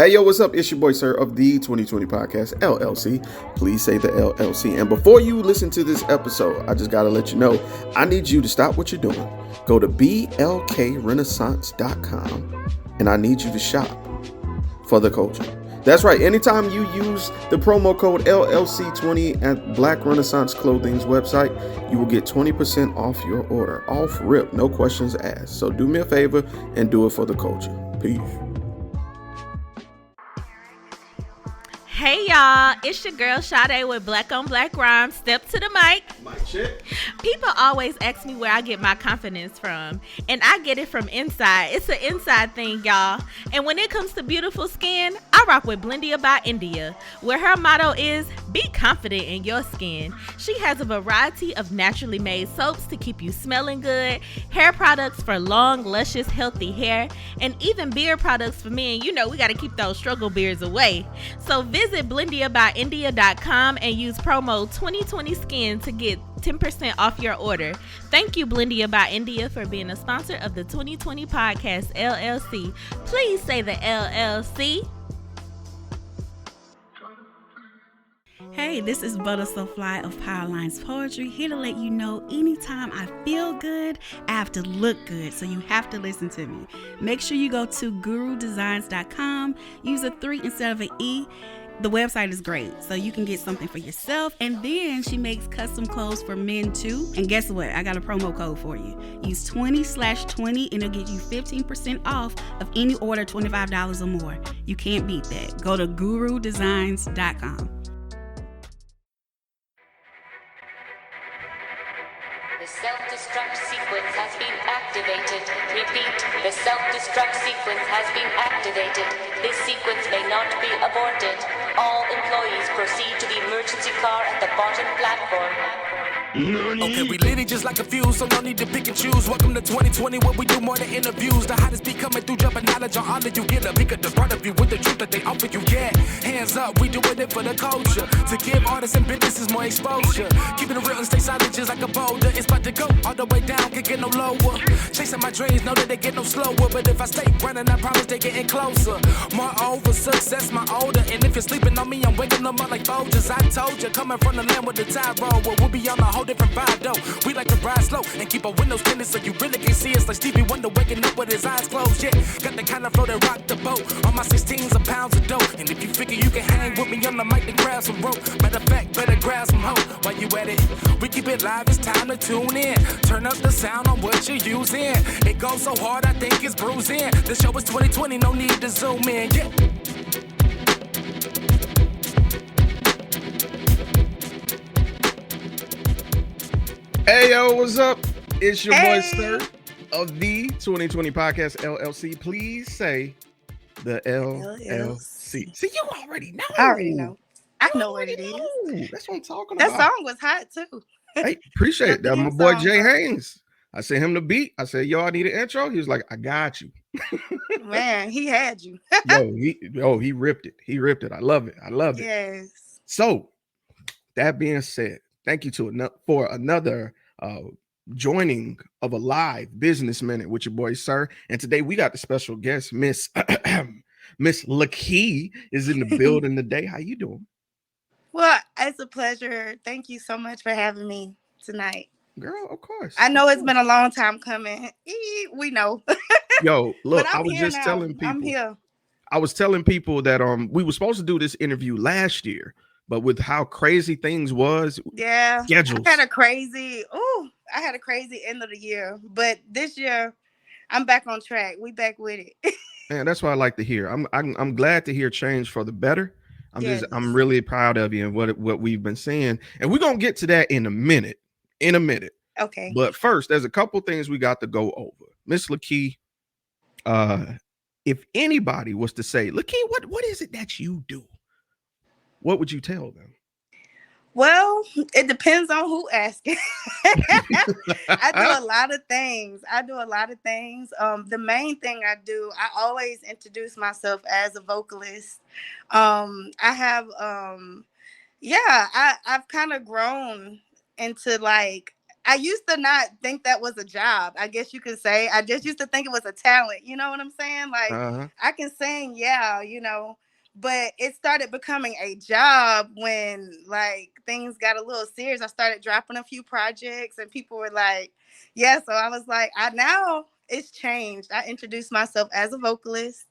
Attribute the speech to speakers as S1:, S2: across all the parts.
S1: Hey, yo, what's up? It's your boy, Sirr of the 2020 Podcast, LLC. Please say the LLC. And before you listen to this episode, I just got to let you know, I need you to stop what you're doing. Go to blkrenaissance.com, and I need you to shop for the culture. That's right. Anytime you use the promo code LLC20 at Black Renaissance Clothing's website, you will get 20% off your order. Off rip, no questions asked. So do me a favor and do it for the culture. Peace.
S2: Hey y'all, it's your girl Sade with Black on Black Rhymes. Step to the mic.
S1: Mic check.
S2: People always ask me where I get my confidence from, and I get it from inside. It's an inside thing, y'all. And when it comes to beautiful skin, I rock with Blendia by India, where her motto is, be confident in your skin. She has a variety of naturally made soaps to keep you smelling good, hair products for long, luscious, healthy hair, and even beard products for men. You know, we got to keep those struggle beards away. So visit BlendiaByIndia.com and use promo 2020skin to get 10% off your order. Thank you, Blendia by India, for being a sponsor of the 2020 Podcast, LLC. Please say the LLC.
S3: Hey, this is Butter So Fly of Powerlines Poetry, here to let you know anytime I feel good, I have to look good, so you have to listen to me. Make sure you go to gurudesigns.com, use a 3 instead of an E. The website is great, so you can get something for yourself, and then she makes custom clothes for men too. And guess what? I got a promo code for you. Use 20/20 and it'll get you 15% off of any order $25 or more. You can't beat that. Go to gurudesigns.com.
S4: The self-destruct sequence has been activated. Repeat, the self-destruct sequence has been activated. This sequence may not be aborted. All employees proceed to the emergency car at the bottom platform.
S5: Okay, we lit it just like a fuse, so no need to pick and choose. Welcome to 2020, where we do more than interviews. The hottest be coming through, jumping knowledge on all of you. Get a bigger the front of you with the truth that they offer you. Yeah, hands up, we doing it for the culture. To give artists and businesses more exposure. Keeping it real and stay silent just like a boulder. It's about to go all the way down, can't get no lower. Chasing my dreams, know that they get no slower. But if I stay running, I promise they getting closer. Moreover, success my older. And if you're sleeping on me, I'm waking them up like Folgers. I told you, coming from the land with the tide roll. Well, we'll be on a whole different vibe though. We like to ride slow and keep our windows tinted so you really can't see us, like Stevie Wonder waking up with his eyes closed. Yeah, got the kind of flow that rock the boat. On my 16s of pounds of dough. And if you figure you can hang with me on the mic, then grab some rope. Matter of fact, better grab some hope. While you at it, we keep it live, it's time to tune in. Turn up the sound on what you're using. It goes so hard, I think it's bruising. The show is 2020, no need to zoom in. Yeah.
S1: Hey, yo, what's up? It's your boy, Sirr of the 2020 Podcast, LLC. Please say the LLC. See, you already know.
S6: I already know. I know what it is.
S1: That's what I'm talking about.
S6: That song was hot, too.
S1: Hey, appreciate it. That my boy, Jay Haynes. I sent him the beat. I said, yo, I need an intro. He was like, I got you.
S6: Man, he had you.
S1: He ripped it. He ripped it. I love it. I love it.
S6: Yes.
S1: So, that being said, thank you for another joining of a live business minute with your boy, Sirr. And today we got the special guest, Miss Lakey is in the building today. How you doing?
S6: Well, it's a pleasure. Thank you so much for having me tonight.
S1: Girl, of course.
S6: I know it's been a long time coming. We know.
S1: Yo, look,
S6: I was just
S1: telling people.
S6: I'm here.
S1: I was telling people that we were supposed to do this interview last year, but with how crazy things was, schedules. I had a crazy end of the year, but this year I'm back on track. We back with it. Man, that's what I like to hear. I'm glad to hear change for the better. I'm really proud of you and what we've been seeing, and we're gonna get to that in a minute.
S6: Okay.
S1: But first, there's a couple things we got to go over. Miss Lakey, if anybody was to say, Lakey, what is it that you do? What would you tell them?
S6: Well, it depends on who asking. I do a lot of things. The main thing I do, I always introduce myself as a vocalist. I've kind of grown into like, I used to not think that was a job. I guess you could say. I just used to think it was a talent. You know what I'm saying? Like, I can sing, yeah, you know, but it started becoming a job when like things got a little serious. I started dropping a few projects and people were like, yeah. So I was like, now it's changed. I introduced myself as a vocalist,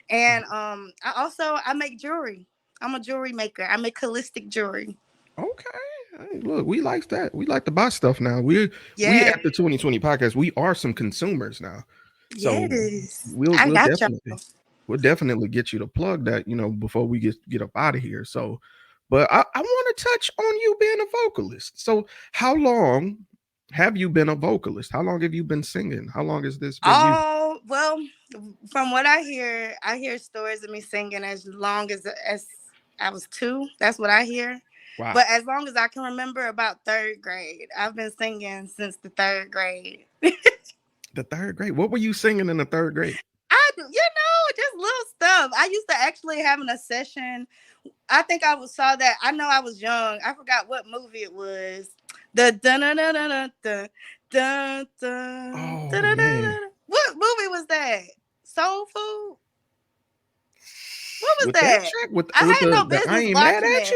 S6: and I make jewelry. I'm a jewelry maker. I make holistic jewelry.
S1: Okay. Hey, look, we like that. We like to buy stuff now. We at the 2020 podcast, we are some consumers now. So
S6: yes,
S1: we'll definitely get you to plug that, you know, before we get up out of here. So, but I want to touch on you being a vocalist. So how long have you been a vocalist? How long have you been singing? How long has this been you?
S6: Well, from what I hear stories of me singing as long as I was 2. That's what I hear. Wow. But as long as I can remember, about 3rd grade. I've been singing since the 3rd grade.
S1: The 3rd grade? What were you singing in the 3rd grade?
S6: Just little stuff. I used to actually having a session. I think saw that. I know I was young. I forgot what movie it was. The dun dun dun dun dun dun dun. What movie was that? Soul Food? What was that? I had no business watching it.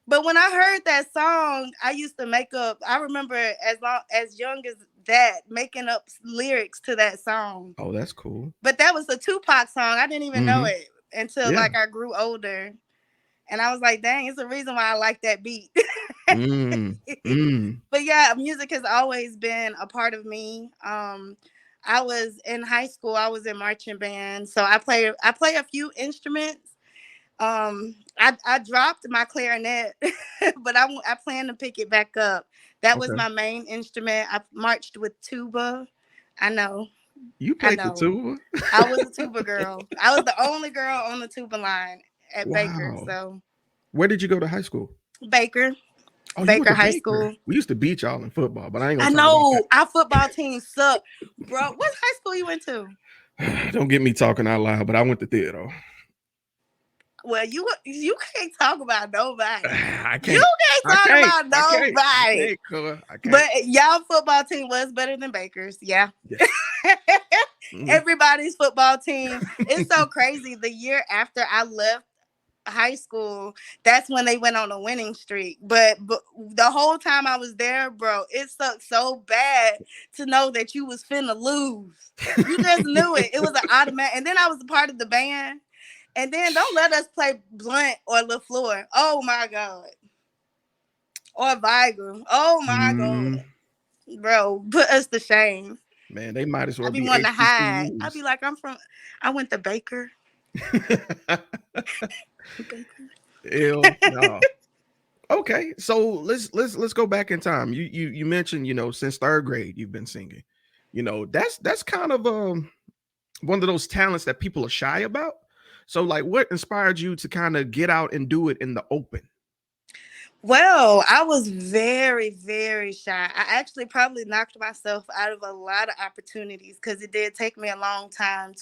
S6: But when I heard that song, I used to make up. I remember as young as that, making up lyrics to that song.
S1: Oh, that's cool.
S6: But that was a Tupac song. I didn't even know it until like I grew older. And I was like, dang, it's the reason why I like that beat. But yeah, music has always been a part of me. I was in high school, I was in marching band. So I play a few instruments. I dropped my clarinet, but I plan to pick it back up. That was my main instrument. I marched with tuba. I know.
S1: You played the tuba?
S6: I was a tuba girl. I was the only girl on the tuba line at Baker. So,
S1: where did you go to high school?
S6: Baker. Oh, Baker High School.
S1: We used to beat y'all in football, but I ain't gonna.
S6: I know our football team sucked, bro. What high school you went to?
S1: Don't get me talking out loud, but I went to theater.
S6: Well, you can't talk about nobody.
S1: I can't.
S6: You can't talk about nobody. I can't. But y'all football team was better than Baker's. Yeah. Everybody's football team. It's so crazy. The year after I left high school, that's when they went on a winning streak. But the whole time I was there, bro, it sucked so bad to know that you was finna lose. You just knew it. It was an automatic. And then I was a part of the band. And then don't let us play Blunt or LaFleur. Oh my God. Or Viger. Oh my God. Bro, put us to shame.
S1: Man, they might as well
S6: be wanting to hide. I'd be like, I went to Baker.
S1: Ew, no. Okay, so let's go back in time. You mentioned, you know, since 3rd grade you've been singing. You know, that's kind of one of those talents that people are shy about. So, like, what inspired you to kind of get out and do it in the open?
S6: Well, I was very, very shy. I actually probably knocked myself out of a lot of opportunities because it did take me a long time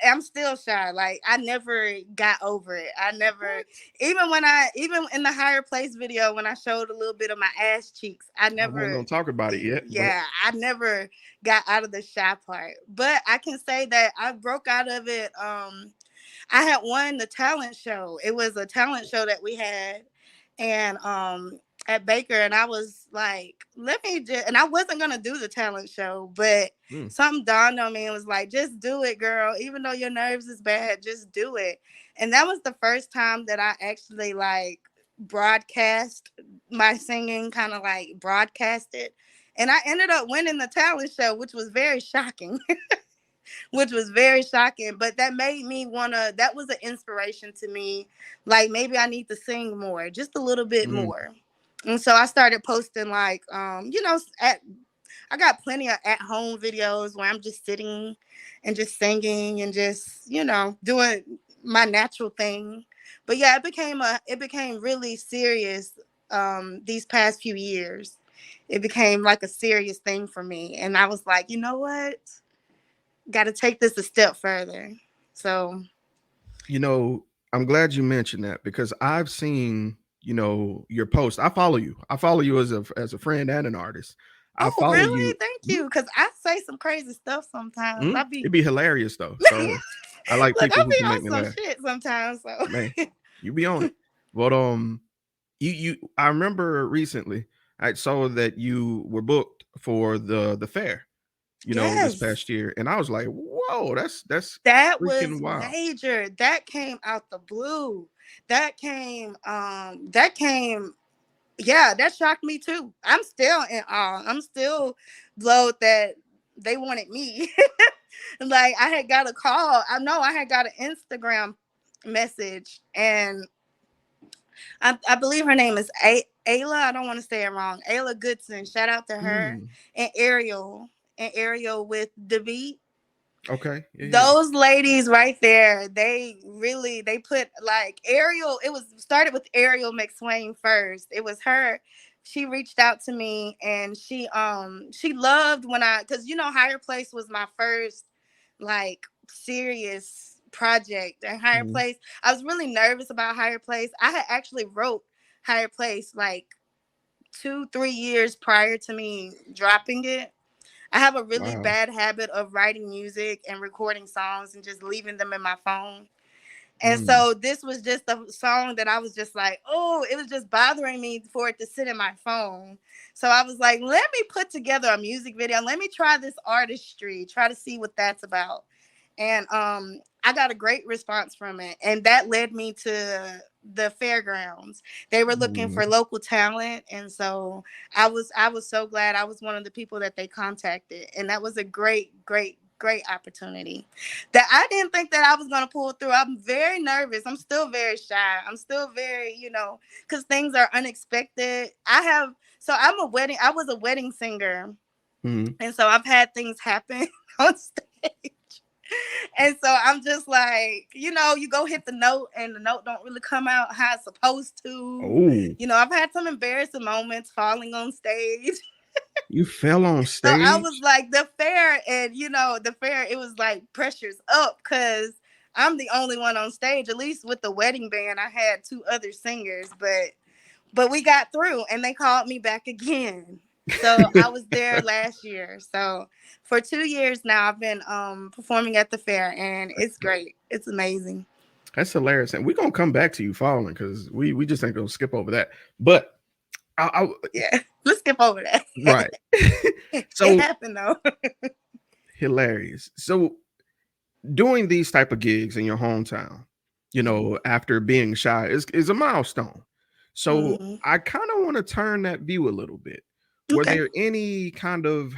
S6: I'm still shy. Like, I never got over it. I never, even in the Higher Place video, when I showed a little bit of my ass cheeks, I
S1: don't talk about it yet.
S6: Yeah, I never got out of the shy part. But I can say that I broke out of it. I had won the talent show. It was a talent show that we had. And at Baker, and I was like, and I wasn't gonna do the talent show, but something dawned on me and was like, just do it, girl. Even though your nerves is bad, just do it. And that was the first time that I actually like broadcast my singing, kind of like broadcasted. And I ended up winning the talent show, which was very shocking. But that made me that was an inspiration to me. Like, maybe I need to sing more, just a little bit more. And so I started posting like, I got plenty of at-home videos where I'm just sitting and just singing and just, doing my natural thing. But yeah, it became really serious these past few years. It became like a serious thing for me. And I was like, you know what? Got to take this a step further. So,
S1: I'm glad you mentioned that because I've seen your post. I follow you as a friend and an artist. I follow
S6: really?
S1: you.
S6: Thank you. Because I say some crazy stuff sometimes.
S1: It'd be hilarious though. So I like people who can make me laugh.
S6: Shit sometimes. So
S1: man, you be on it. But I remember recently I saw that you were booked for the fair, this past year, and I was like, whoa,
S6: that was wild. Major. That came out the blue. That came. Yeah, that shocked me too. I'm still in awe. I'm still blown that they wanted me. Like I had got a call. I had got an Instagram message, and I believe her name is Ayla. I don't want to say it wrong. Ayla Goodson. Shout out to her and Ariel with the beat.
S1: Okay.
S6: Yeah. Those ladies right there, they put like Ariel. It was started with Ariel McSwain first. It was her. She reached out to me and she loved when because Higher Place was my first like serious project. And Higher Place, I was really nervous about Higher Place. I had actually wrote Higher Place like 2-3 years prior to me dropping it. I have a really bad habit of writing music and recording songs and just leaving them in my phone. And so this was just a song that I was just like, oh, it was just bothering me for it to sit in my phone. So I was like, let me put together a music video. Let me try this artistry, try to see what that's about. And I got a great response from it. And that led me to the fairgrounds. They were looking for local talent. And so I was so glad I was one of the people that they contacted. And that was a great opportunity that I didn't think that I was going to pull through. I'm very nervous. I'm still very shy. I'm still very, because things are unexpected. I was a wedding singer. And so I've had things happen on stage. And so I'm just like, you go hit the note and the note don't really come out how it's supposed to. Oh. I've had some embarrassing moments falling on stage.
S1: You fell on stage?
S6: So I was like, the fair, and it was like pressure's up because I'm the only one on stage. At least with the wedding band, I had 2 other singers, but we got through and they called me back again. So I was there last year. So for 2 years now, I've been performing at the fair, and it's great. It's amazing.
S1: That's hilarious. And we're going to come back to you falling because we just ain't going to skip over that. But
S6: yeah, let's skip over that.
S1: Right. So
S6: it happened though.
S1: Hilarious. So doing these type of gigs in your hometown, after being shy is a milestone. So I kind of want to turn that view a little bit. Okay. Were there any kind of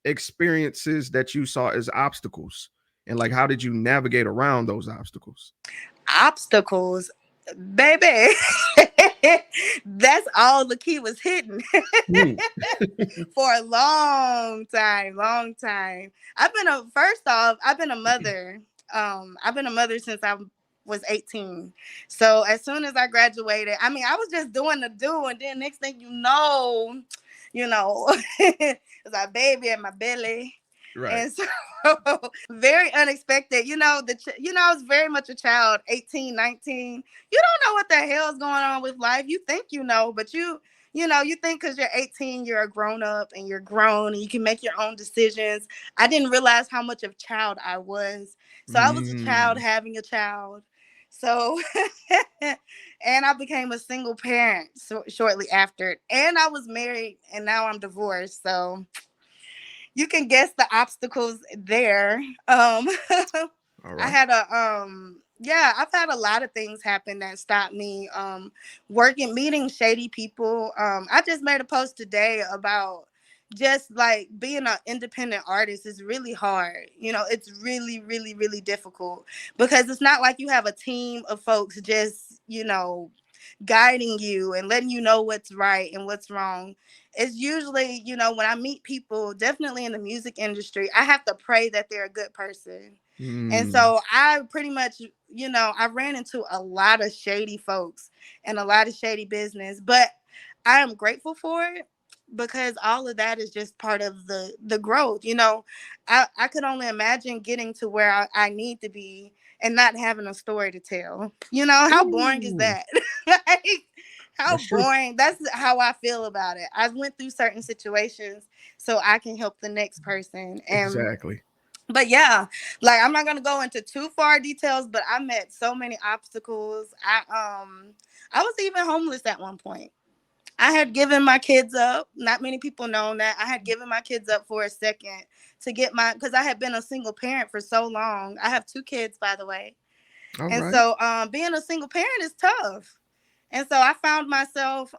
S1: experiences that you saw as obstacles? And like, how did you navigate around those obstacles?
S6: Obstacles, baby. That's all the key was hitting for a long time. I've been a mother. I've been a mother since I was 18. So as soon as I graduated, I was just doing the do, and then next thing it's a baby in my belly. Right. And so very unexpected, I was very much a child, 18, 19. You don't know what the hell's going on with life. You think but you think because you're 18, you're a grown up and you're grown and you can make your own decisions. I didn't realize how much of a child I was. So I was a child having a child. So, and I became a single parent shortly after. And I was married and now I'm divorced. So you can guess the obstacles there. Right. I had I've had a lot of things happen that stopped me meeting shady people. I just made a post today about just like being an independent artist is really hard. It's really, really, really difficult because it's not like you have a team of folks just, guiding you and letting you know what's right and what's wrong. It's usually, when I meet people, definitely in the music industry, I have to pray that they're a good person. And so I pretty much, I ran into a lot of shady folks and a lot of shady business, but I am grateful for it because all of that is just part of the growth. I could only imagine getting to where I need to be and not having a story to tell. How boring is that? How boring. That's how I feel about it. I went through certain situations so I can help the next person. And
S1: exactly.
S6: But yeah, like I'm not gonna go into too far details, but I met so many obstacles. I was even homeless at one point. I had given my kids up. Not many people know that. I had given my kids up for a second to get because I had been a single parent for so long. I have 2 kids, by the way.
S1: All
S6: and
S1: right.
S6: so being a single parent is tough. And so I found myself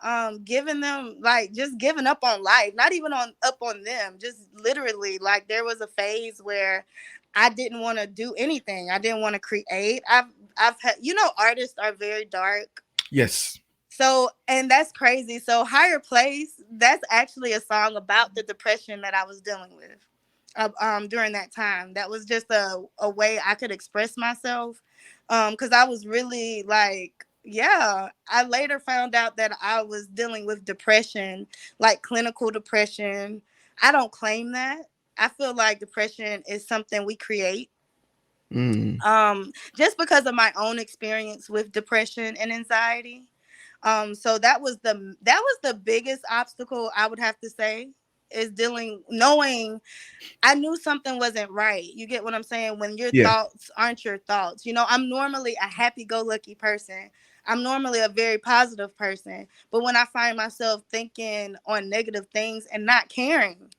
S6: giving them, like, just giving up on life, not even up on them, just literally, like, there was a phase where I didn't want to do anything. I didn't want to create. I've had, artists are very dark.
S1: Yes.
S6: So, and that's crazy. So Higher Place, that's actually a song about the depression that I was dealing with during that time. That was just a way I could express myself. Because I was really like, yeah, I later found out that I was dealing with depression, like clinical depression. I don't claim that. I feel like depression is something we create. Just because of my own experience with depression and anxiety. So that was the biggest obstacle, I would have to say, is knowing I knew something wasn't right. You get what I'm saying? When your thoughts aren't your thoughts. I'm normally a happy-go-lucky person. I'm normally a very positive person. But when I find myself thinking on negative things and not caring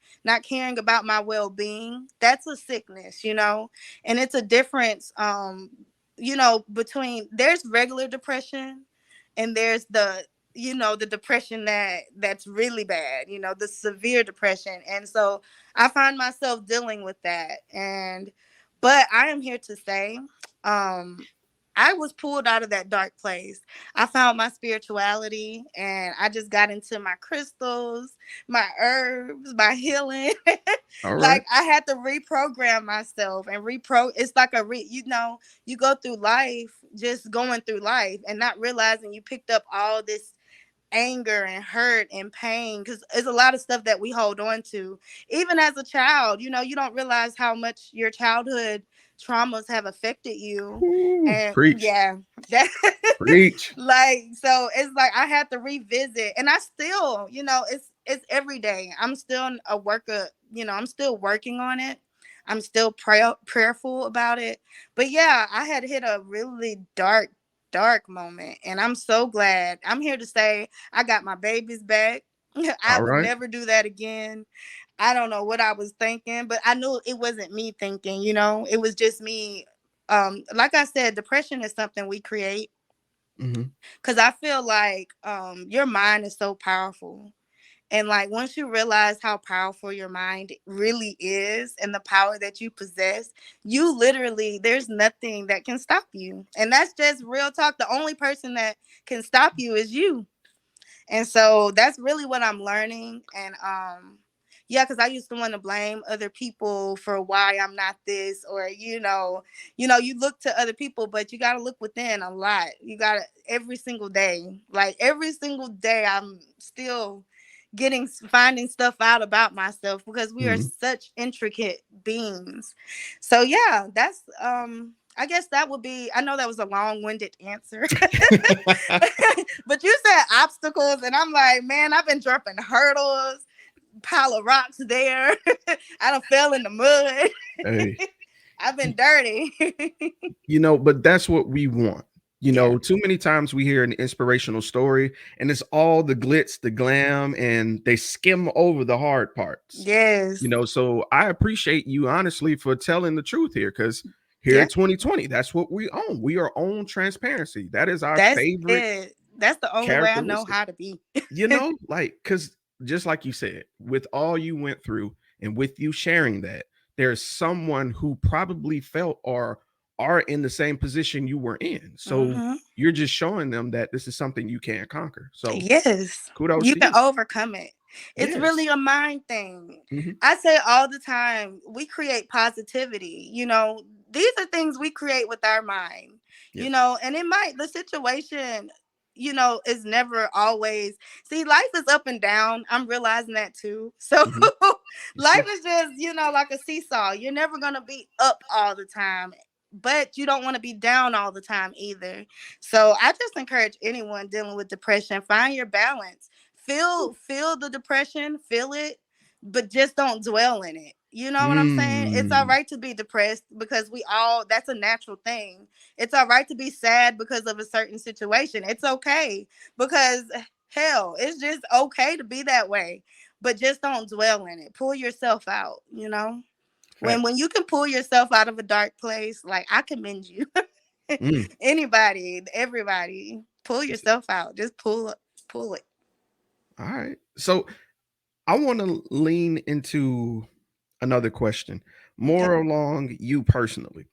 S6: about my well-being, that's a sickness, And it's a difference, between, there's regular depression and there's the depression that's really bad, the severe depression. And so I find myself dealing with that. But I am here to say, I was pulled out of that dark place. I found my spirituality and I just got into my crystals, my herbs, my healing. Like I had to reprogram myself and it's like you go through life, just going through life and not realizing you picked up all this anger and hurt and pain, because there's a lot of stuff that we hold on to even as a child. You don't realize how much your childhood traumas have affected you. And
S1: preach.
S6: Yeah, that
S1: preach.
S6: Like, so it's like I had to revisit, and I still, it's every day. I'm still a worker, I'm still working on it. I'm still prayerful about it. But yeah, I had hit a really dark moment, and I'm so glad. I'm here to say I got my babies back. I would never do that again. I don't know what I was thinking, but I knew it wasn't me thinking, it was just me. Like I said, depression is something we create. Because I feel like your mind is so powerful. And like once you realize how powerful your mind really is and the power that you possess, you literally, there's nothing that can stop you. And that's just real talk. The only person that can stop you is you. And so that's really what I'm learning. And yeah, because I used to want to blame other people for why I'm not this, or you look to other people, but you got to look within a lot. You got to every single day, I'm still finding stuff out about myself, because we are such intricate beings. So yeah, that's I guess that would be, I know that was a long-winded answer. But you said obstacles, and I'm like, man, I've been jumping hurdles, pile of rocks there. I done fell in the mud. Hey. I've been dirty.
S1: But that's what we want. Too many times we hear an inspirational story and it's all the glitz, the glam, and they skim over the hard parts.
S6: Yes.
S1: So I appreciate you honestly for telling the truth here, because here in 2020, that's what we own. We are on transparency. That is our favorite.
S6: That's the only way I know how to be.
S1: Because just like you said, with all you went through and with you sharing that, there's someone who probably felt or are in the same position you were in. So you're just showing them that this is something you can't conquer. So
S6: yes,
S1: kudos
S6: you can overcome it. It's really a mind thing. I say all the time, we create positivity. These are things we create with our mind, and the situation, is never always, see, life is up and down. I'm realizing that too. So life is just, like a seesaw. You're never going to be up all the time. but you don't want to be down all the time either. So I just encourage anyone dealing with depression, find your balance. Feel the depression, feel it, but just don't dwell in it. You know what I'm saying? It's all right to be depressed because that's a natural thing. It's all right to be sad because of a certain situation. It's okay because hell, it's just okay to be that way, but just don't dwell in it. Pull yourself out, you know? When you can pull yourself out of a dark place, like, I commend you. Anybody, everybody, pull yourself out. Just pull it.
S1: All right. So I want to lean into another question, more along you personally,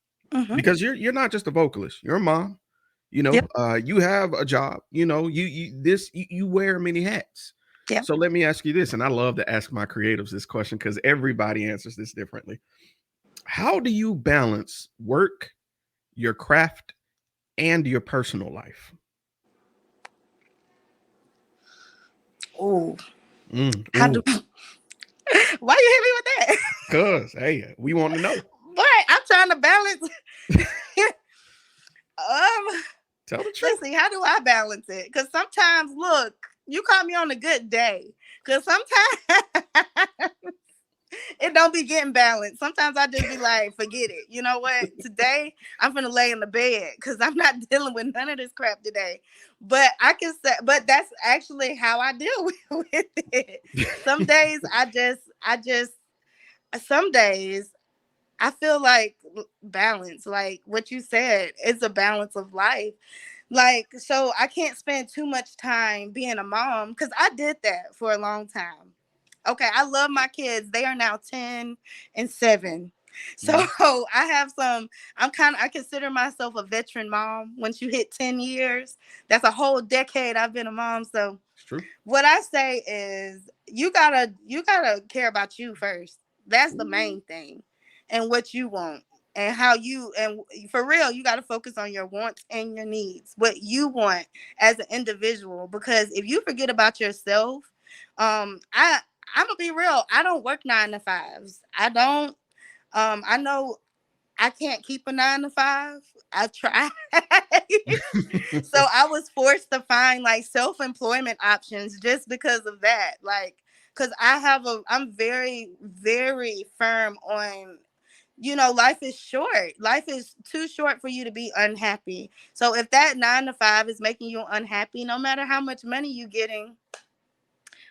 S1: because you're not just a vocalist. You're a mom. You know, you have a job. You know, you wear many hats.
S6: Yep.
S1: So let me ask you this, and I love to ask my creatives this question because everybody answers this differently. How do you balance work, your craft, and your personal life?
S6: Oh, how do? Why you hit me with that?
S1: Cause hey, we want to know.
S6: But I'm trying to balance.
S1: Tell the truth.
S6: Let's see, how do I balance it? Because sometimes, look, you caught me on a good day. Because sometimes it don't be getting balanced. Sometimes I just be like, forget it. You know what? Today I'm gonna lay in the bed because I'm not dealing with none of this crap today. But I can say, but that's actually how I deal with it. Some days some days I feel like balance, like what you said, it's a balance of life. Like, so I can't spend too much time being a mom because I did that for a long time. Okay, I love my kids. They are now 10 and 7. So I consider myself a veteran mom. Once you hit 10 years, that's a whole decade I've been a mom. So
S1: it's true.
S6: What I say is you gotta care about you first. That's the main thing. And what you want. And for real, you got to focus on your wants and your needs, what you want as an individual. Because if you forget about yourself, I'm gonna be real. I don't work 9 to 5s. I don't. I know I can't keep a 9 to 5. I try. So I was forced to find like self-employment options just because of that. Like, because I'm very, very firm on, life is short. Life is too short for you to be unhappy. So if that 9 to 5 is making you unhappy, no matter how much money you're getting,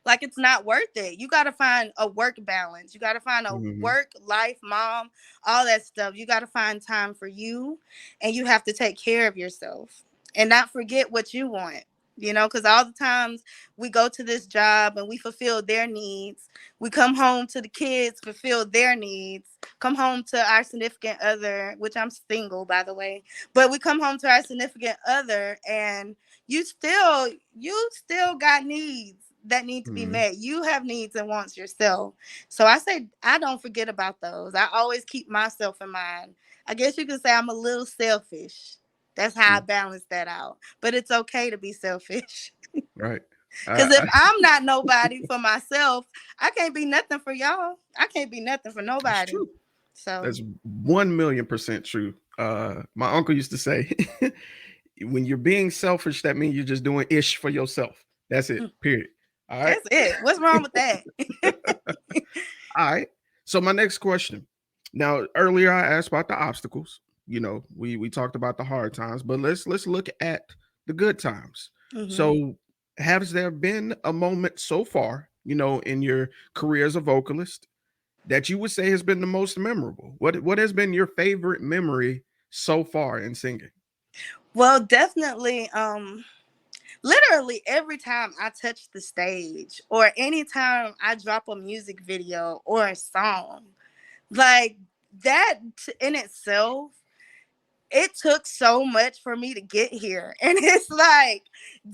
S6: like, it's not worth it. You got to find a work balance. You got to find a work life, mom, all that stuff. You got to find time for you, and you have to take care of yourself and not forget what you want. Because all the times we go to this job and we fulfill their needs. We come home to the kids, fulfill their needs, come home to our significant other, which I'm single, by the way, but we come home to our significant other and you still got needs that need to be met. You have needs and wants yourself. So I say, I don't forget about those. I always keep myself in mind. I guess you could say I'm a little selfish. That's how I balance that out. But it's okay to be selfish.
S1: Right.
S6: Because if I'm not nobody for myself, I can't be nothing for y'all. I can't be nothing for nobody.
S1: That's true.
S6: So
S1: that's 1,000,000% true. My uncle used to say, when you're being selfish, that means you're just doing ish for yourself. That's it. Period. All right.
S6: That's it. What's wrong with that?
S1: All right. So my next question. Now, earlier I asked about the obstacles. We talked about the hard times, but let's look at the good times. So has there been a moment so far, in your career as a vocalist that you would say has been the most memorable? What has been your favorite memory so far in singing?
S6: Well, definitely, literally every time I touch the stage or anytime I drop a music video or a song, like that in itself, it took so much for me to get here. And it's like,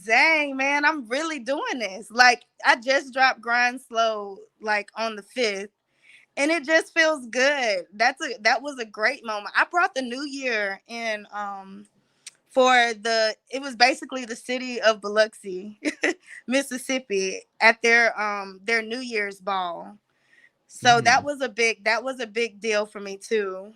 S6: dang, man, I'm really doing this. Like, I just dropped Grind Slow, like, on the 5th. And it just feels good. That was a great moment. I brought the new year in it was basically the city of Biloxi, Mississippi, at their New Year's ball. So that was a big deal for me too.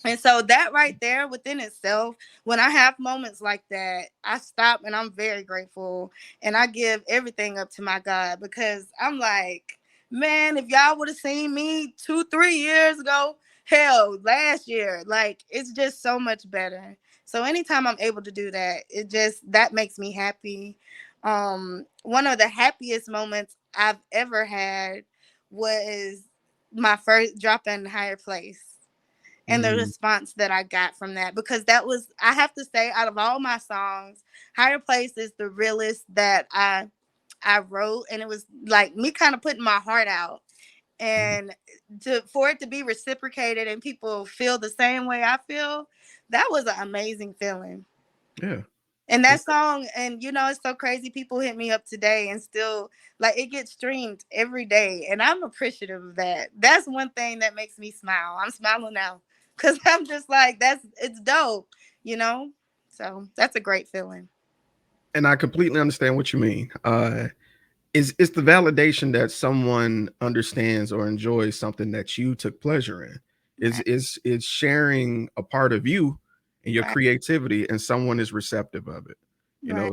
S6: And so that right there within itself, when I have moments like that, I stop and I'm very grateful and I give everything up to my God, because I'm like, man, if y'all would have seen me 2-3 years ago, hell, last year, like, it's just so much better. So anytime I'm able to do that, that makes me happy. One of the happiest moments I've ever had was my first drop in Higher Place. And the response that I got from that, because that was, I have to say, out of all my songs, Higher Place is the realest that I wrote. And it was like me kind of putting my heart out. And for it to be reciprocated and people feel the same way I feel, that was an amazing feeling.
S1: Yeah.
S6: And that song, and it's so crazy. People hit me up today and still, like, it gets streamed every day. And I'm appreciative of that. That's one thing that makes me smile. I'm smiling now because I'm just like, it's dope, So that's a great feeling.
S1: And I completely understand what you mean. It's the validation that someone understands or enjoys something that you took pleasure in. It's sharing a part of you and your creativity, and someone is receptive of it.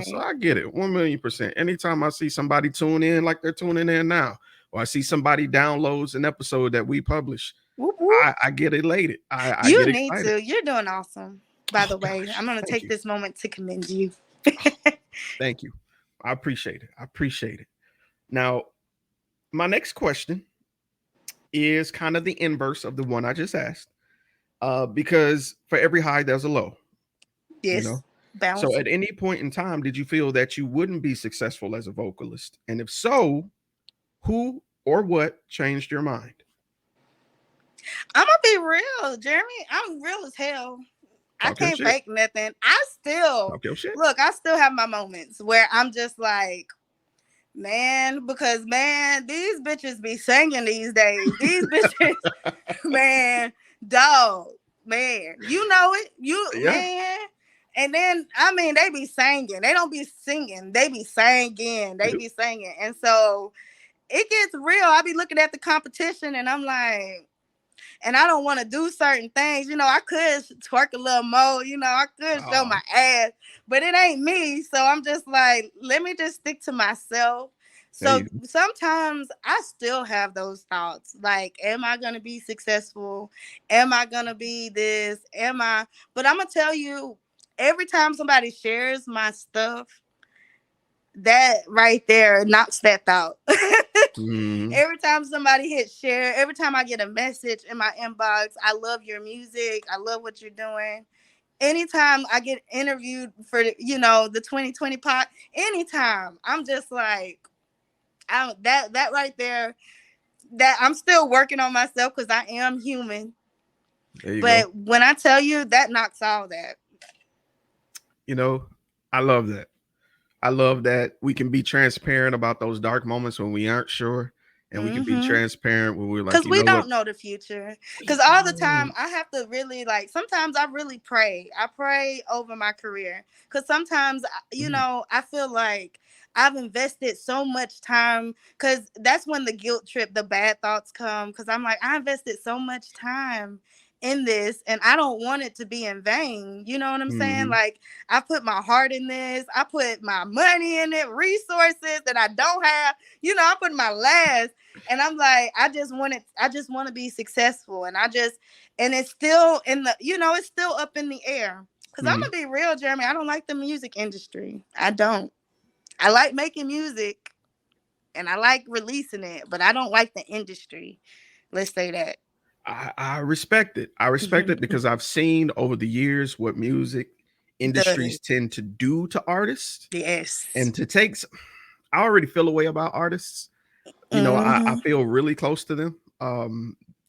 S1: So I get it 1,000,000%. Anytime I see somebody tune in like they're tuning in now, or I see somebody downloads an episode that we publish, I get elated. I
S6: you
S1: get
S6: need
S1: excited.
S6: to. You're doing awesome. By the way, I'm going to take this moment to commend you.
S1: Thank you. I appreciate it. Now, my next question is kind of the inverse of the one I just asked, because for every high, there's a low.
S6: Yes.
S1: So at any point in time, did you feel that you wouldn't be successful as a vocalist? And if so, who or what changed your mind?
S6: I'm going to be real, Jeremy. I'm real as hell. I can't fake nothing. I still have my moments where I'm just like, man, because these bitches be singing these days. These bitches, man, dog, man, you know it, man. And then, they be singing. They don't be singing. They be singing. And so it gets real. I be looking at the competition and I'm like, and I don't want to do certain things. I could twerk a little more. I could show my ass, but it ain't me. So I'm just like, let me just stick to myself. So sometimes I still have those thoughts. Like, am I going to be successful? Am I going to be this? But I'm going to tell you, every time somebody shares my stuff, that right there knocks that thought. Every time somebody hits share, every time I get a message in my inbox, I love your music, I love what you're doing. Anytime I get interviewed for the 2020 pot, anytime, I'm just like, that right there, that I'm still working on myself because I am human. But when I tell you, that knocks all that.
S1: I love that. I love that we can be transparent about those dark moments when we aren't sure. And we can be transparent when we're like,
S6: because we don't know the future. Because all the time I have to really, like, sometimes I really pray. I pray over my career. Because sometimes, I feel like I've invested so much time, because that's when the guilt trip, the bad thoughts come. Because I'm like, I invested so much time in this and I don't want it to be in vain. You know what I'm saying? Like, I put my heart in this, I put my money in it, resources that I don't have, I put my last, and I'm like, I just want to be successful, and it's still in the, it's still up in the air. Because I'm gonna be real, Jeremy, I don't like the music industry. I like making music and I like releasing it, but I don't like the industry. Let's say that.
S1: I respect it. I respect it because I've seen over the years what music industries tend to do to artists.
S6: Yes.
S1: And I already feel a way about artists. I feel really close to them.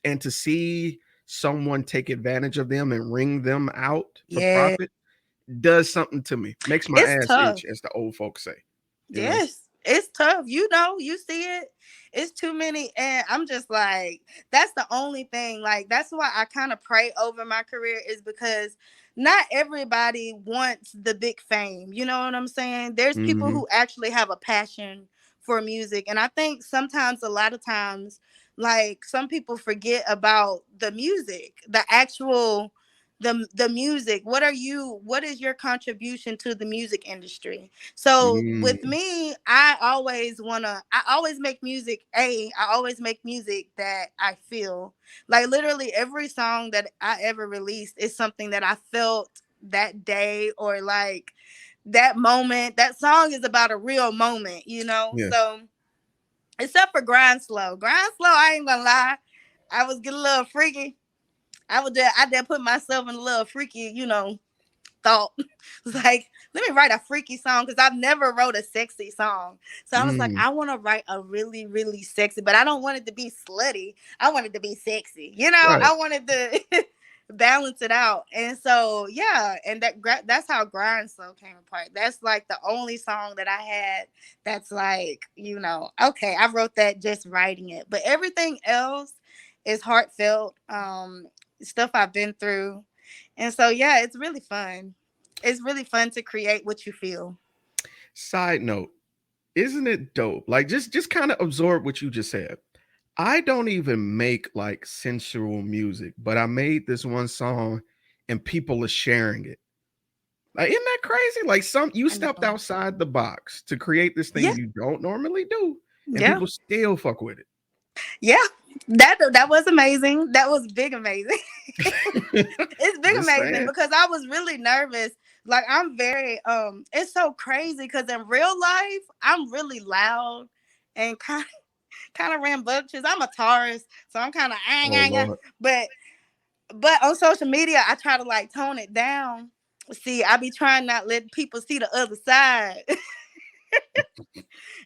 S1: And to see someone take advantage of them and wring them out for profit does something to me. Makes my ass itch, as the old folks say.
S6: Yes. It's tough. You see it. It's too many. And I'm just like, that's the only thing. Like, that's why I kind of pray over my career, is because not everybody wants the big fame. You know what I'm saying? There's people who actually have a passion for music. And I think sometimes, a lot of times, like some people forget about the music, the actual the music. What is your contribution to the music industry? So with me, I always make music. I always make music that I feel like. Literally every song that I ever released is something that I felt that day, or like that moment. That song is about a real moment, you know. Yeah. So except for Grind Slow, I ain't gonna lie, I was getting a little freaky. I did put myself in a little freaky, you know, thought. Like, let me write a freaky song, because I've never wrote a sexy song. So I was like, I want to write a really, really sexy, but I don't want it to be slutty. I want it to be sexy. You know, right. I wanted to balance it out. And so, yeah, and that's how Grind Slow came apart. That's like the only song that I had that's like, you know, okay, I wrote that just writing it. But everything else is heartfelt. Stuff I've been through. And so, yeah, it's really fun. It's really fun to create what you feel.
S1: Side note, isn't it dope? Like, just kind of absorb what you just said. I don't even make like sensual music, but I made this one song and people are sharing it. Like, isn't that crazy? Like, you stepped outside the box to create this thing you don't normally do, and people still fuck with it.
S6: Yeah. That was amazing. That was big amazing. It's big amazing because I was really nervous. Like, I'm very it's so crazy because in real life I'm really loud and kind of rambunctious. I'm a Taurus, so I'm kind of but on social media I try to like tone it down. See, I be trying not let people see the other side.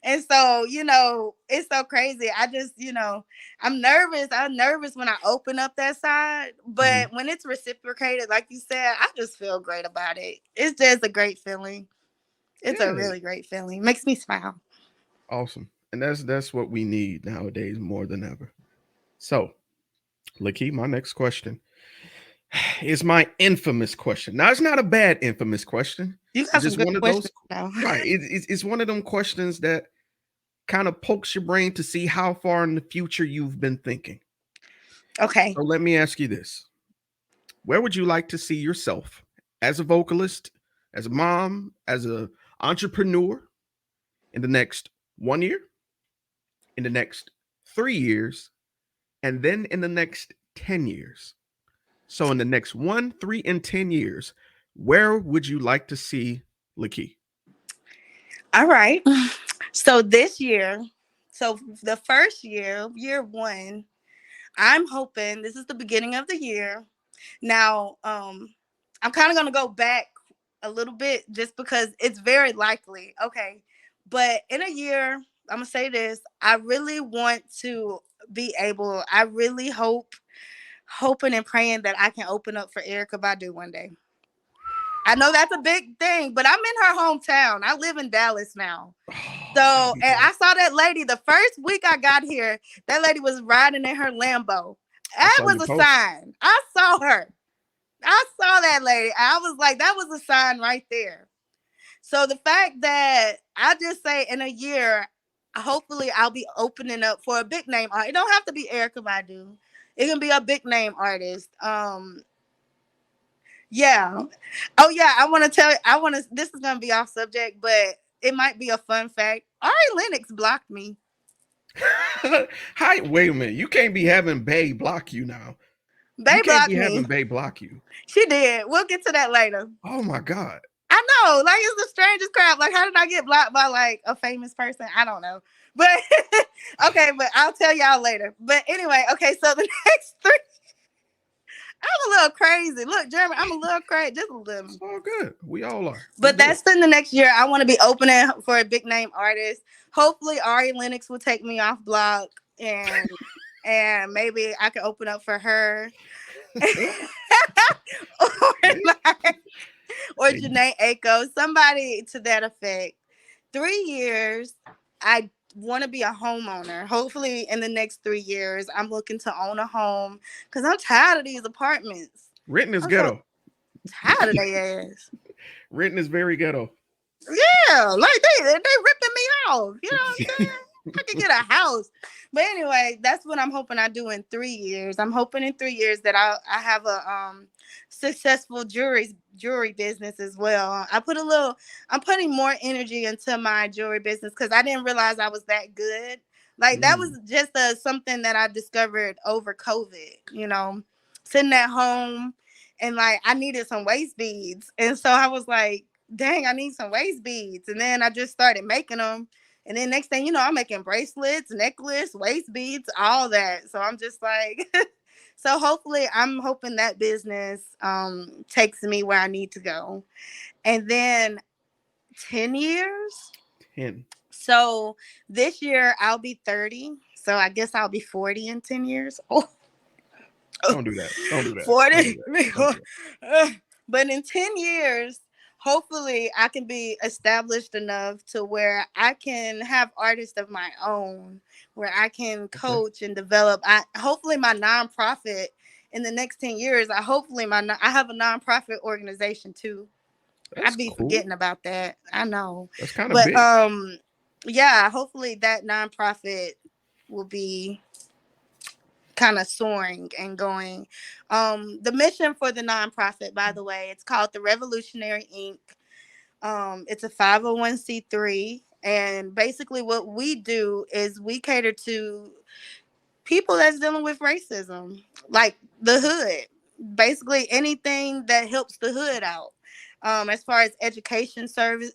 S6: And so, you know, it's so crazy. I just, you know, I'm nervous when I open up that side. But when it's reciprocated, like you said, I just feel great about it. It's just a great feeling. It's a really great feeling. It makes me smile.
S1: Awesome. And that's what we need nowadays more than ever. So, Lakeith, my next question is my infamous question. Now, it's not a bad infamous question.
S6: You got some good questions now.
S1: Right. It's one of them questions that kind of pokes your brain to see how far in the future you've been thinking.
S6: Okay.
S1: So let me ask you this. Where would you like to see yourself as a vocalist, as a mom, as an entrepreneur in the next 1 year, in the next 3 years, and then in the next 10 years? So in the next 1, 3, and 10 years, where would you like to see Lakeith?
S6: All right. So this year, so the first year 1, I'm hoping this is the beginning of the year. Now, I'm kind of going to go back a little bit just because it's very likely. Okay. But in a year, I'm going to say this. I really want to be able, I really hoping and praying that I can open up for Erykah Badu one day. I know that's a big thing, but I'm in her hometown. I live in Dallas now. So, and I saw that lady the first week I got here. That lady was riding in her Lambo. That was a sign. I saw her. I saw that lady. I was like, that was a sign right there. So the fact that I just say in a year, hopefully I'll be opening up for a big name artist. It don't have to be Erykah Badu. It can be a big name artist. Yeah. Oh yeah, this is gonna be off subject, but it might be a fun fact. Ari Lennox blocked me.
S1: Hi, wait a minute. You can't be having Bae block you now.
S6: Bae blocked me.
S1: Having Bae block you.
S6: She did. We'll get to that later.
S1: Oh my God.
S6: I know. Like, it's the strangest crap. Like, how did I get blocked by like a famous person? I don't know. But okay, but I'll tell y'all later. But anyway, okay, so the next 3, I'm a little crazy. Look, Jeremy, I'm a little crazy. Just a little.
S1: It's all good. We all are.
S6: But that's in the next year. I want to be opening for a big name artist. Hopefully Ari Lennox will take me off block and maybe I can open up for her. or Janae Aiko, somebody to that effect. 3 years, I want to be a homeowner. Hopefully in the next 3 years, I'm looking to own a home because I'm tired of these apartments.
S1: Renton is ghetto.
S6: Tired of their ass.
S1: Renton is very ghetto.
S6: Yeah, like they ripping me off. You know what I'm saying? I can get a house. But anyway, that's what I'm hoping I do in 3 years. I'm hoping in 3 years that I have a successful jewelry business as well. I'm putting more energy into my jewelry business because I didn't realize I was that good. Like that was just something that I discovered over COVID, sitting at home and like I needed some waist beads. And so I was like, dang, I need some waist beads. And then I just started making them. And then next thing you know, I'm making bracelets, necklace, waist beads, all that. So I'm just like, so hopefully I'm hoping that business takes me where I need to go. And then 10 years.
S1: 10.
S6: So this year I'll be 30. So I guess I'll be 40 in 10 years. Oh.
S1: Don't do that. Don't do that.
S6: 40.
S1: Don't do that.
S6: But in 10 years, hopefully I can be established enough to where I can have artists of my own, where I can coach and develop. Hopefully my nonprofit in the next 10 years, I have a nonprofit organization too. I'd be forgetting about that. I know.
S1: That's kind of big.
S6: Yeah, hopefully that nonprofit will be kind of soaring and going. The mission for the nonprofit, by the way, it's called the Revolutionary Inc. It's a 501c3, and basically what we do is we cater to people that's dealing with racism, like the hood, basically anything that helps the hood out. As far as educational services,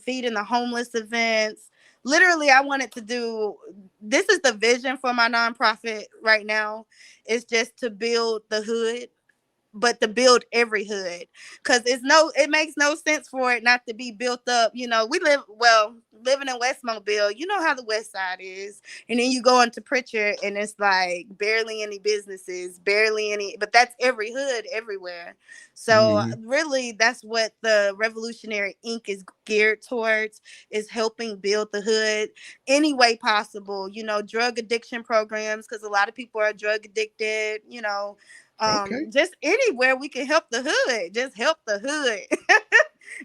S6: feeding the homeless events. Literally, I wanted to do, this is the vision for my nonprofit right now. It's just to build the hood, but to build every hood. Because it makes no sense for it not to be built up. Living in West Mobile, you know how the West Side is. And then you go into Pritchard and it's like barely any businesses, but that's every hood everywhere. So really that's what the Revolutionary Inc. is geared towards, is helping build the hood any way possible. Drug addiction programs, because a lot of people are drug addicted, just anywhere we can help the hood, just help the hood.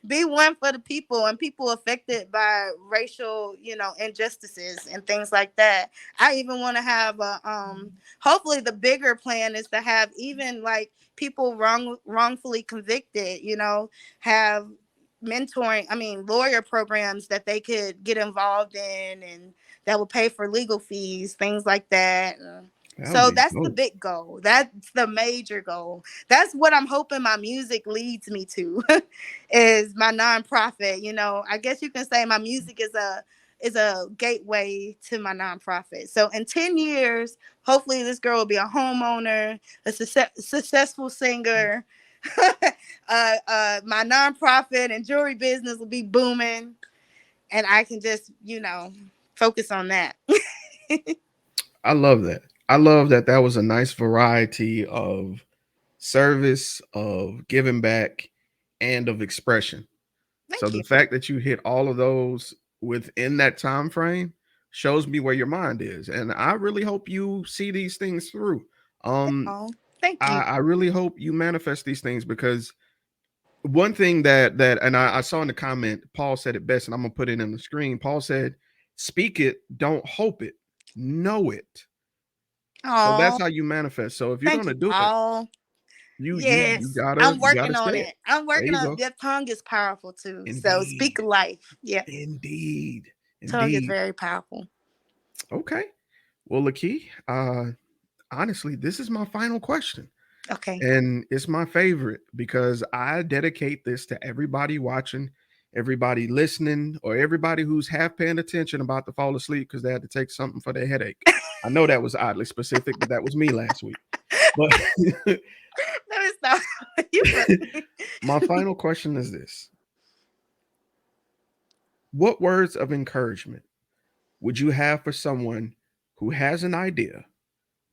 S6: Be one for the people and people affected by racial, injustices and things like that. I even want to have hopefully the bigger plan is to have even like people wrongfully convicted, have lawyer programs that they could get involved in and that will pay for legal fees, things like that. So that's the big goal. That's the major goal. That's what I'm hoping my music leads me to is my nonprofit. I guess you can say my music is a gateway to my nonprofit. So in 10 years, hopefully this girl will be a homeowner, a successful singer. My nonprofit and jewelry business will be booming. And I can just, focus on that.
S1: I love that. I love that was a nice variety of service, of giving back, and of expression. Thank you. The fact that you hit all of those within that time frame shows me where your mind is. And I really hope you see these things through.
S6: Thank you.
S1: I really hope you manifest these things, because one thing that and I saw in the comment, Paul said it best, and I'm going to put it in the screen. Paul said, speak it, don't hope it, know it. So that's how you manifest. So if you're going to do it, you gotta.
S6: I'm working on it. I'm working on it. Your tongue is powerful too. Indeed. So speak life. Yeah.
S1: Indeed.
S6: Tongue is very powerful.
S1: Okay. Well, Lakeith, honestly, this is my final question.
S6: Okay.
S1: And it's my favorite because I dedicate this to everybody watching, everybody listening, or everybody who's half paying attention about to fall asleep because they had to take something for their headache. I know that was oddly specific, but that was me last week. But
S6: no, it's not.
S1: My final question is this. What words of encouragement would you have for someone who has an idea,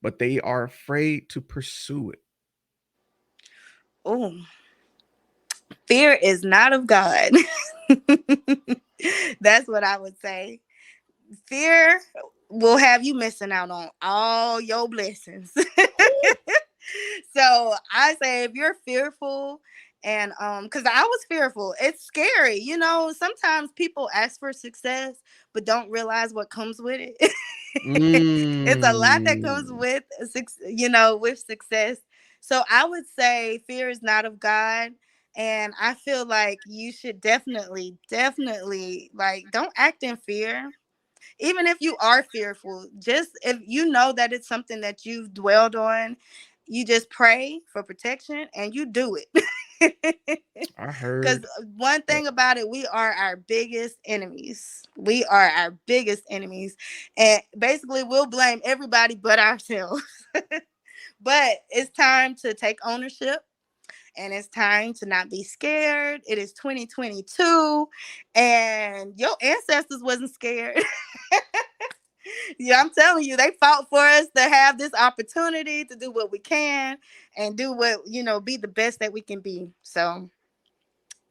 S1: but they are afraid to pursue it?
S6: Oh, fear is not of God. That's what I would say. Fear will have you missing out on all your blessings. So I say if you're fearful, and because I was fearful, it's scary. You know, sometimes people ask for success but don't realize what comes with it. It's a lot that comes with with success. So I would say fear is not of God. And I feel like you should definitely like don't act in fear. Even if you are fearful, just if you know that it's something that you've dwelled on, you just pray for protection and you do it.
S1: I heard.
S6: Because one thing about it, we are our biggest enemies. We are our biggest enemies. And basically, we'll blame everybody but ourselves. But it's time to take ownership. And it's time to not be scared. It is 2022. And your ancestors wasn't scared. Yeah, I'm telling you, they fought for us to have this opportunity to do what we can and do what, be the best that we can be. So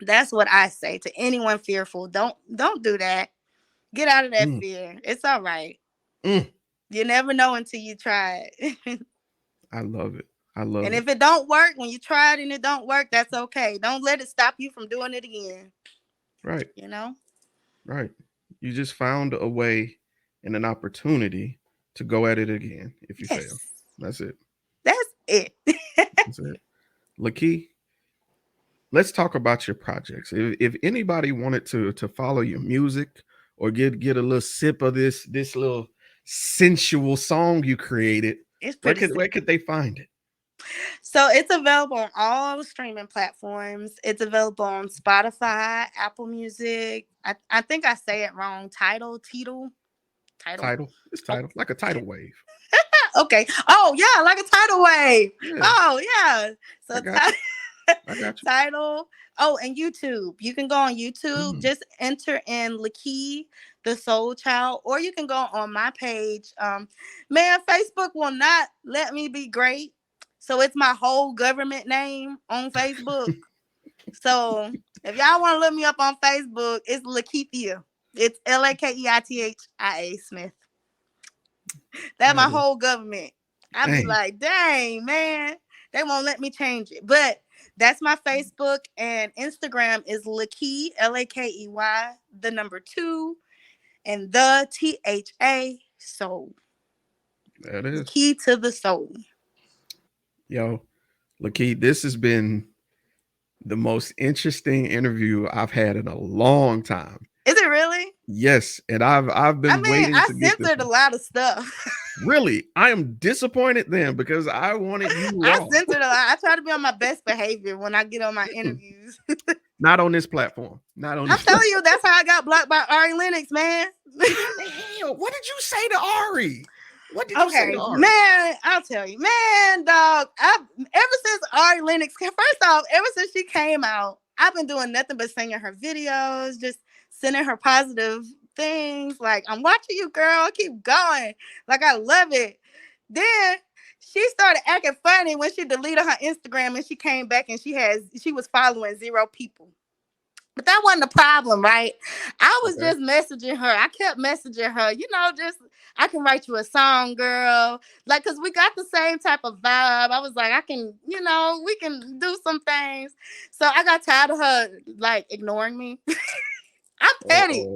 S6: that's what I say to anyone fearful. Don't do that. Get out of that fear. It's all right. You never know until you try it.
S1: I love it. And
S6: if it don't work, when you try it and it don't work, that's okay. Don't let it stop you from doing it again.
S1: Right.
S6: Right.
S1: You just found a way and an opportunity to go at it again if you fail. That's it.
S6: That's it.
S1: That's it. Lakey, let's talk about your projects. If anybody wanted to follow your music or get a little sip of this little sensual song you created, where could they find it?
S6: So it's available on all streaming platforms. It's available on Spotify, Apple Music. I think I say it wrong. Tidal. It's
S1: tidal, like a tidal wave.
S6: Okay. Oh yeah, like a tidal wave. Yeah. Oh yeah. So
S1: I got you.
S6: Tidal. Oh, and YouTube. You can go on YouTube. Just enter in Lakey, the Soul Child, or you can go on my page. Man, Facebook will not let me be great. So it's my whole government name on Facebook. So if y'all want to look me up on Facebook, it's Lakeithia. It's Lakeithia Smith. That's my whole government. I be like, dang, man, they won't let me change it. But that's my Facebook, and Instagram is Lakey, Lakey, the number 2, and the THA soul.
S1: That is
S6: key to the soul.
S1: Yo, Lakey, this has been the most interesting interview I've had in a long time.
S6: Is it really?
S1: Yes, and I've been waiting. I
S6: censored a lot of stuff.
S1: Really? I am disappointed then because I wanted you raw.
S6: I censored a lot. I try to be on my best behavior when I get on my interviews.
S1: Not on this platform.
S6: I'm telling you, that's how I got blocked by Ari Lennox, man.
S1: What did you say to Ari? What did you say to Ari?
S6: Man, I'll tell you. Man, dog, ever since Ari Lennox, first off, ever since she came out, I've been doing nothing but singing her videos, just sending her positive things. Like, I'm watching you, girl. Keep going. Like, I love it. Then she started acting funny when she deleted her Instagram and she came back and she was following 0 people. But that wasn't the problem, right? I was just messaging her. I kept messaging her, just, I can write you a song, girl. Like, because we got the same type of vibe. I was like, I can, we can do some things. So I got tired of her, like, ignoring me. I'm petty.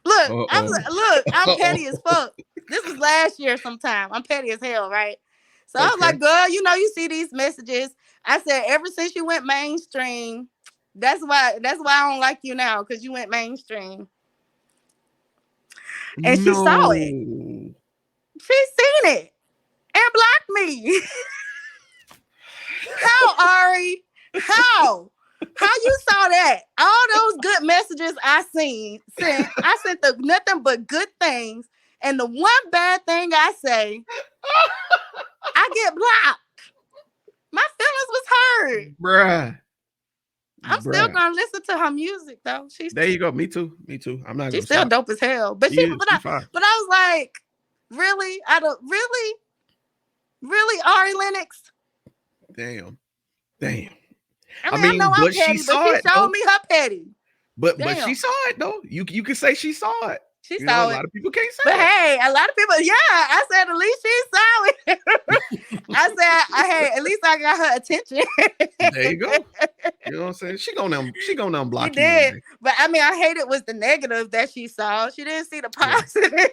S6: Look, I'm petty as fuck. This was last year sometime. I'm petty as hell, right? So I was like, girl, you see these messages. I said, ever since you went mainstream, that's why I don't like you now, because you went mainstream. And she saw it. She seen it and blocked me. How, Ari? How you saw that? All those good messages I sent. I sent nothing but good things. And the one bad thing I say, I get blocked. My feelings was hurt.
S1: Bruh.
S6: I'm still gonna listen to her music though.
S1: There you go. Me too. I'm not.
S6: She's still dope as hell. But I was like, really? Really, Ari Lennox?
S1: Damn.
S6: I mean, I know I'm petty, but she showed me her petty.
S1: But she saw it though. You can say she saw it.
S6: She saw it.
S1: A lot of people can't say
S6: but hey, a lot of people, I said at least she saw it. I said, hey, at least I got her attention.
S1: There you go. You know what I'm saying? She gonna unblock you.
S6: Did. But I mean, I hate it was the negative that she saw. She didn't see the positive.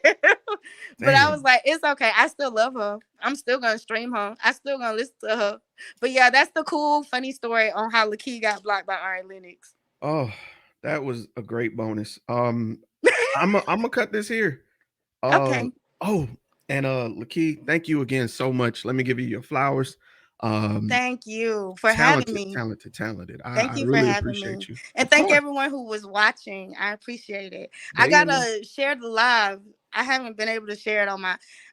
S6: But I was like, it's okay. I still love her. I'm still gonna stream her. I still gonna listen to her. But yeah, that's the cool, funny story on how Lakeith got blocked by Ari Lennox.
S1: Oh, that was a great bonus. I'm gonna cut this here.
S6: Okay.
S1: Oh, and Lakeith, thank you again so much. Let me give you your flowers.
S6: Thank you for having me.
S1: Talented.
S6: Thank you
S1: really
S6: for having
S1: appreciate
S6: me.
S1: you.
S6: And thank everyone who was watching. I appreciate it. I gotta share the live. I haven't been able to share it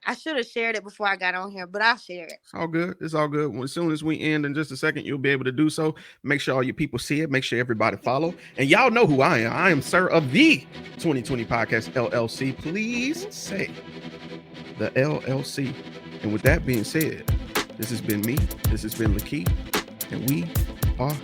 S6: I should have shared it before I got on here, but I'll share it.
S1: It's all good. It's all good. As soon as we end in just a second, you'll be able to do so. Make sure all your people see it. Make sure everybody follow. And y'all know who I am. I am Sirr of the 2020 Podcast LLC. Please say the LLC. And with that being said, this has been me. This has been Lakeith. And we are